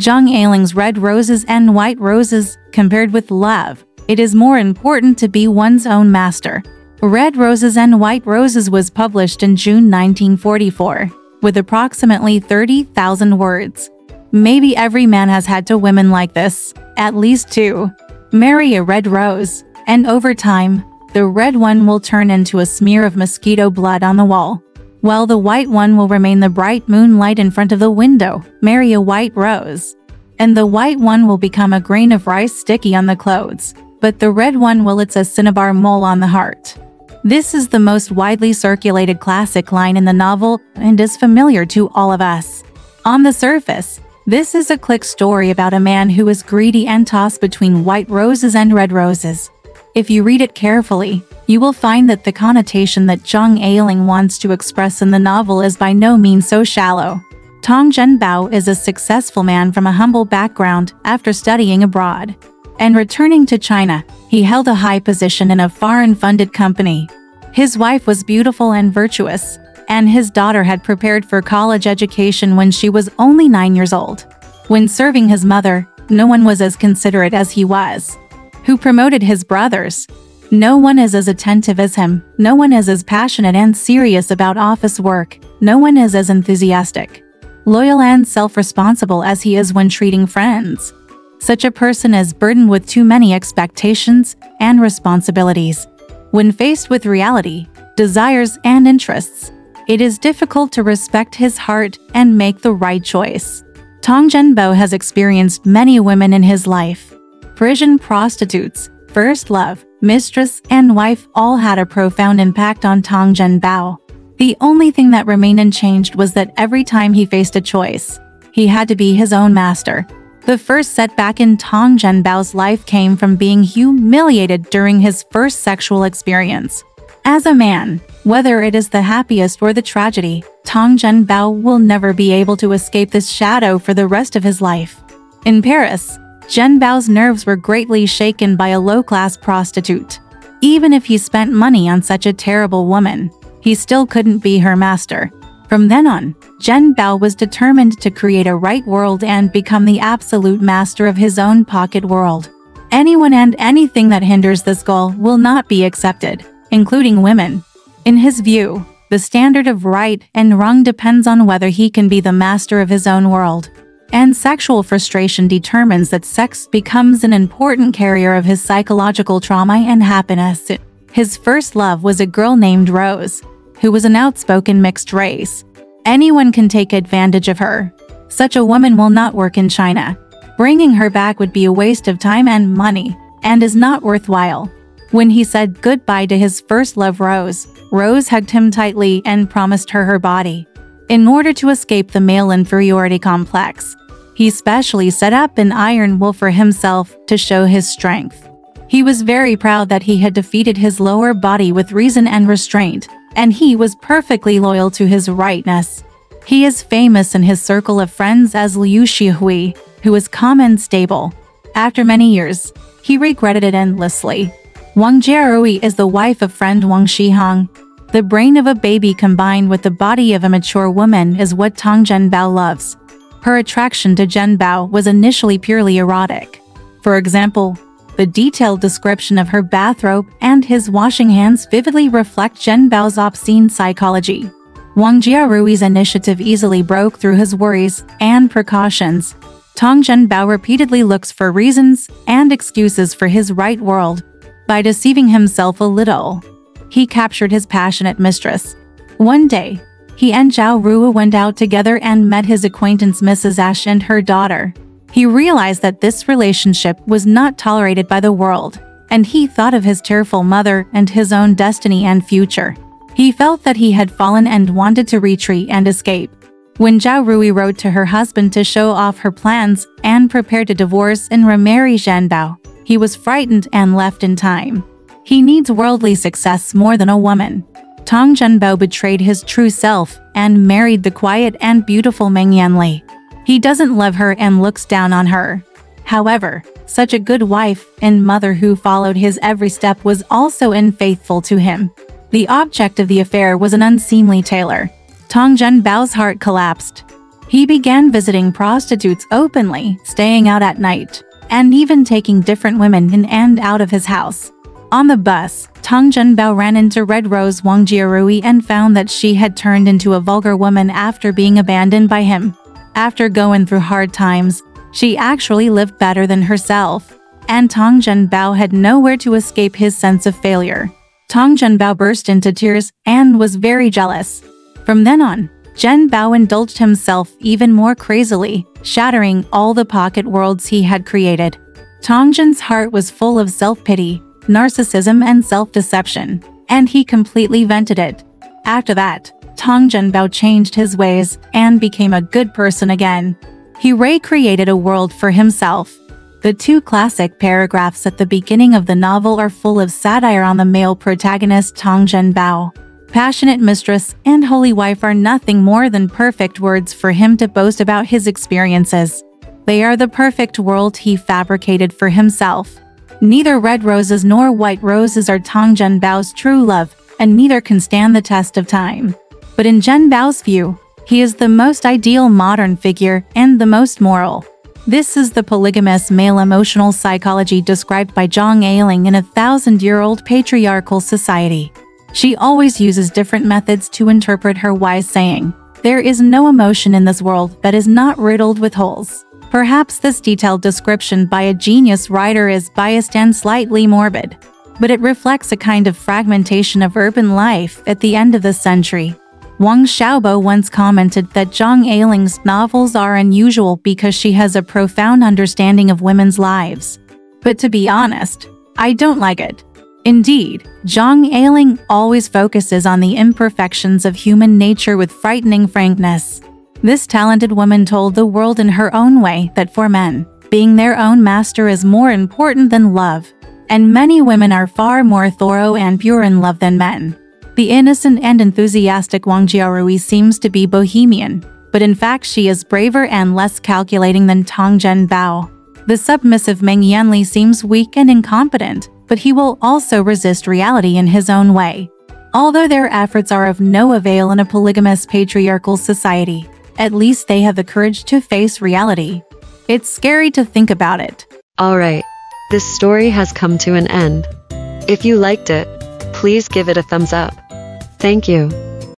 Zhang Ailing's Red Roses and White Roses. Compared with love, it is more important to be one's own master. Red Roses and White Roses was published in June 1944, with approximately 30,000 words. Maybe every man has had two women like this, at least two. Marry a red rose, and over time, the red one will turn into a smear of mosquito blood on the wall, while the white one will remain the bright moonlight in front of the window. Marry a white rose, and the white one will become a grain of rice sticky on the clothes, but the red one will it's a cinnabar mole on the heart. This is the most widely circulated classic line in the novel and is familiar to all of us. On the surface, this is a click story about a man who is greedy and tossed between white roses and red roses. If you read it carefully, you will find that the connotation that Zhang Ailing wants to express in the novel is by no means so shallow. Tang Zhenbao is a successful man from a humble background after studying abroad. And returning to China, he held a high position in a foreign-funded company. His wife was beautiful and virtuous, and his daughter had prepared for college education when she was only 9 years old. When serving his mother, no one was as considerate as he was. Who promoted his brothers? No one is as attentive as him. No one is as passionate and serious about office work. No one is as enthusiastic, loyal and self-responsible as he is when treating friends. Such a person is burdened with too many expectations and responsibilities. When faced with reality, desires and interests, it is difficult to respect his heart and make the right choice. Tang Zhenbao has experienced many women in his life. Parisian prostitutes, first love, mistress, and wife all had a profound impact on Tang Zhenbao. The only thing that remained unchanged was that every time he faced a choice, he had to be his own master. The first setback in Tang Zhenbao's life came from being humiliated during his first sexual experience. As a man, whether it is the happiest or the tragedy, Tang Zhenbao will never be able to escape this shadow for the rest of his life. In Paris, Zhenbao's nerves were greatly shaken by a low-class prostitute. Even if he spent money on such a terrible woman, he still couldn't be her master. From then on, Zhenbao was determined to create a right world and become the absolute master of his own pocket world. Anyone and anything that hinders this goal will not be accepted, including women. In his view, the standard of right and wrong depends on whether he can be the master of his own world. And sexual frustration determines that sex becomes an important carrier of his psychological trauma and happiness. His first love was a girl named Rose, who was an outspoken mixed race. Anyone can take advantage of her. Such a woman will not work in China. Bringing her back would be a waste of time and money, and is not worthwhile. When he said goodbye to his first love Rose, Rose hugged him tightly and promised her body. In order to escape the male inferiority complex, he specially set up an iron will for himself to show his strength. He was very proud that he had defeated his lower body with reason and restraint, and he was perfectly loyal to his rightness. He is famous in his circle of friends as Liu Shihui, who is calm and stable. After many years, he regretted it endlessly. Wang Jiarui is the wife of friend Wang Shihang. The brain of a baby combined with the body of a mature woman is what Tang Zhenbao loves. Her attraction to Zhenbao was initially purely erotic. For example, the detailed description of her bathrobe and his washing hands vividly reflect Zhenbao's obscene psychology. Wang Jiarui's initiative easily broke through his worries and precautions. Tang Zhenbao repeatedly looks for reasons and excuses for his right world. By deceiving himself a little, he captured his passionate mistress. One day, he and Zhao Rua went out together and met his acquaintance Mrs. Ash and her daughter. He realized that this relationship was not tolerated by the world, and he thought of his tearful mother and his own destiny and future. He felt that he had fallen and wanted to retreat and escape. When Zhao Rui wrote to her husband to show off her plans and prepare to divorce and remarry Zhenbao, he was frightened and left in time. He needs worldly success more than a woman. Tang Zhenbao betrayed his true self and married the quiet and beautiful Meng Yanli. He doesn't love her and looks down on her. However, such a good wife and mother who followed his every step was also unfaithful to him. The object of the affair was an unseemly tailor. Tang Zhenbao's heart collapsed. He began visiting prostitutes openly, staying out at night, and even taking different women in and out of his house. On the bus, Tang Zhenbao ran into Red Rose Wang Jiarui and found that she had turned into a vulgar woman after being abandoned by him. After going through hard times, she actually lived better than herself, and Tang Zhenbao had nowhere to escape his sense of failure. Tang Zhenbao burst into tears and was very jealous. From then on, Zhenbao indulged himself even more crazily, shattering all the pocket worlds he had created. Tang Zhen's heart was full of self-pity, narcissism and self-deception, and he completely vented it. After that, Tang Zhenbao changed his ways and became a good person again. He recreated a world for himself. The two classic paragraphs at the beginning of the novel are full of satire on the male protagonist Tang Zhenbao. Passionate mistress and holy wife are nothing more than perfect words for him to boast about his experiences. They are the perfect world he fabricated for himself. Neither red roses nor white roses are Tang Zhenbao's true love, and neither can stand the test of time. But in Zhenbao's view, he is the most ideal modern figure and the most moral. This is the polygamous male emotional psychology described by Zhang Ailing in a 1,000-year-old patriarchal society. She always uses different methods to interpret her wise saying, "There is no emotion in this world that is not riddled with holes." Perhaps this detailed description by a genius writer is biased and slightly morbid, but it reflects a kind of fragmentation of urban life at the end of the century. Wang Xiaobo once commented that Zhang Ailing's novels are unusual because she has a profound understanding of women's lives. But to be honest, I don't like it. Indeed, Zhang Ailing always focuses on the imperfections of human nature with frightening frankness. This talented woman told the world in her own way that for men, being their own master is more important than love, and many women are far more thorough and pure in love than men. The innocent and enthusiastic Wang Jiarui seems to be bohemian, but in fact she is braver and less calculating than Tang Zhenbao. The submissive Meng Yanli seems weak and incompetent, but he will also resist reality in his own way. Although their efforts are of no avail in a polygamous patriarchal society, at least they have the courage to face reality. It's scary to think about it. Alright, this story has come to an end. If you liked it, please give it a thumbs up. Thank you.